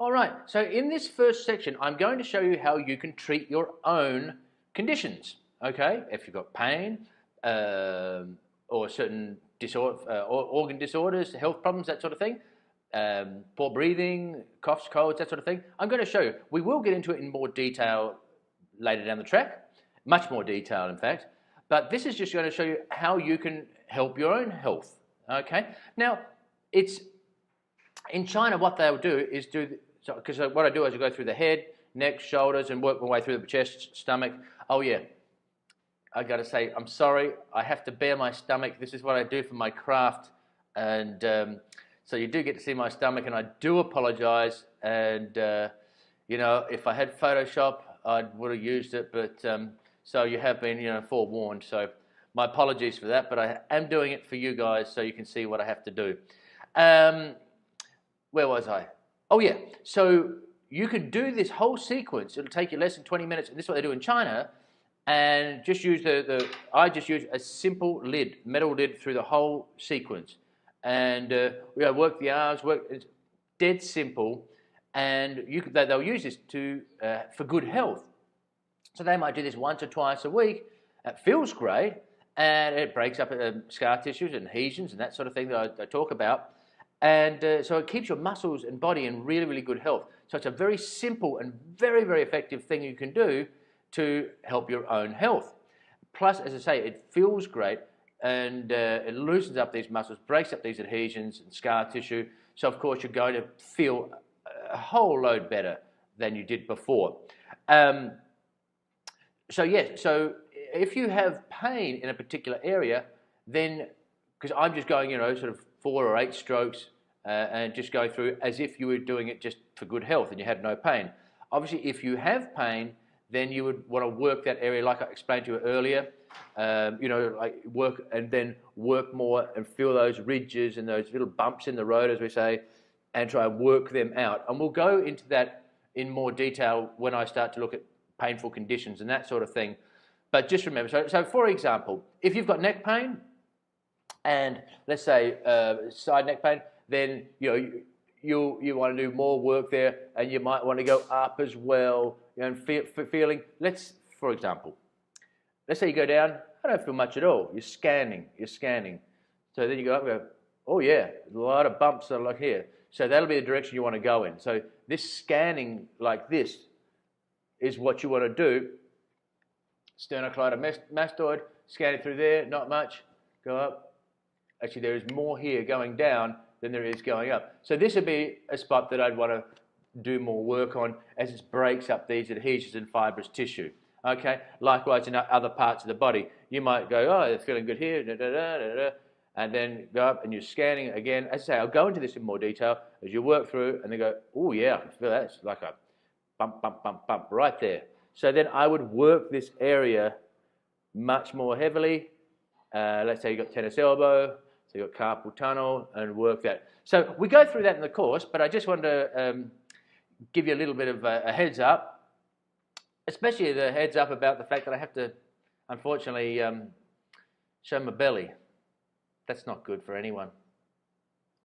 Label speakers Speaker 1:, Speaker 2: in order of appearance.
Speaker 1: All right, so in this first section, I'm going to show you how you can treat your own conditions, okay? If you've got pain or certain organ disorders, health problems, that sort of thing, poor breathing, coughs, colds, that sort of thing, I'm going to show you. We will get into it in more detail later down the track, much more detail, in fact, but this is just going to show you how you can help your own health, okay? Now, it's in China, what they'll do is because what I do is I go through the head, neck, shoulders, and work my way through the chest, stomach. Oh yeah, I got to say, I'm sorry, I have to bare my stomach. This is what I do for my craft, and so you do get to see my stomach, and I do apologize. And you know, if I had Photoshop, I would have used it, but so you have been, forewarned. So my apologies for that, but I am doing it for you guys so you can see what I have to do. Where was I? Oh yeah, so you could do this whole sequence. It'll take you less than 20 minutes, and this is what they do in China. And just use I just use a simple lid, metal lid, through the whole sequence. And work the arms. It's dead simple, and they'll use this for good health. So they might do this once or twice a week. It feels great, and it breaks up scar tissues and adhesions and that sort of thing that I talk about. And so it keeps your muscles and body in really, really good health. So it's a very simple and very, very effective thing you can do to help your own health. Plus, as I say, it feels great, and it loosens up these muscles, breaks up these adhesions and scar tissue. So of course, you're going to feel a whole load better than you did before. So if you have pain in a particular area, then, because I'm just going, sort of 4 or 8 strokes, and just go through as if you were doing it just for good health and you had no pain. Obviously, if you have pain, then you would want to work that area like I explained to you earlier. Like work more and feel those ridges and those little bumps in the road, as we say, and try and work them out. And we'll go into that in more detail when I start to look at painful conditions and that sort of thing. But just remember, so for example, if you've got neck pain, and let's say side neck pain, then you want to do more work there, and you might want to go up as well, and feeling. For example, let's say you go down. I don't feel much at all. You're scanning. So then you go up and go, oh yeah, a lot of bumps are like here. So that'll be the direction you want to go in. So this scanning like this is what you want to do. Sternocleidomastoid, scanning through there, not much. Go up. Actually, there is more here going down than there is going up. So this would be a spot that I'd want to do more work on, as it breaks up these adhesions and fibrous tissue. Okay. Likewise, in other parts of the body, you might go, oh, they're feeling good here, and then go up and you're scanning again. As I say, I'll go into this in more detail as you work through, and then go, oh yeah, I can feel that. It's like a bump, bump, bump, bump right there. So then I would work this area much more heavily. Let's say you've got tennis elbow, so you've got carpal tunnel, and work that. So we go through that in the course, but I just wanted to give you a little bit of a heads up, especially the heads up about the fact that I have to, unfortunately, show my belly. That's not good for anyone.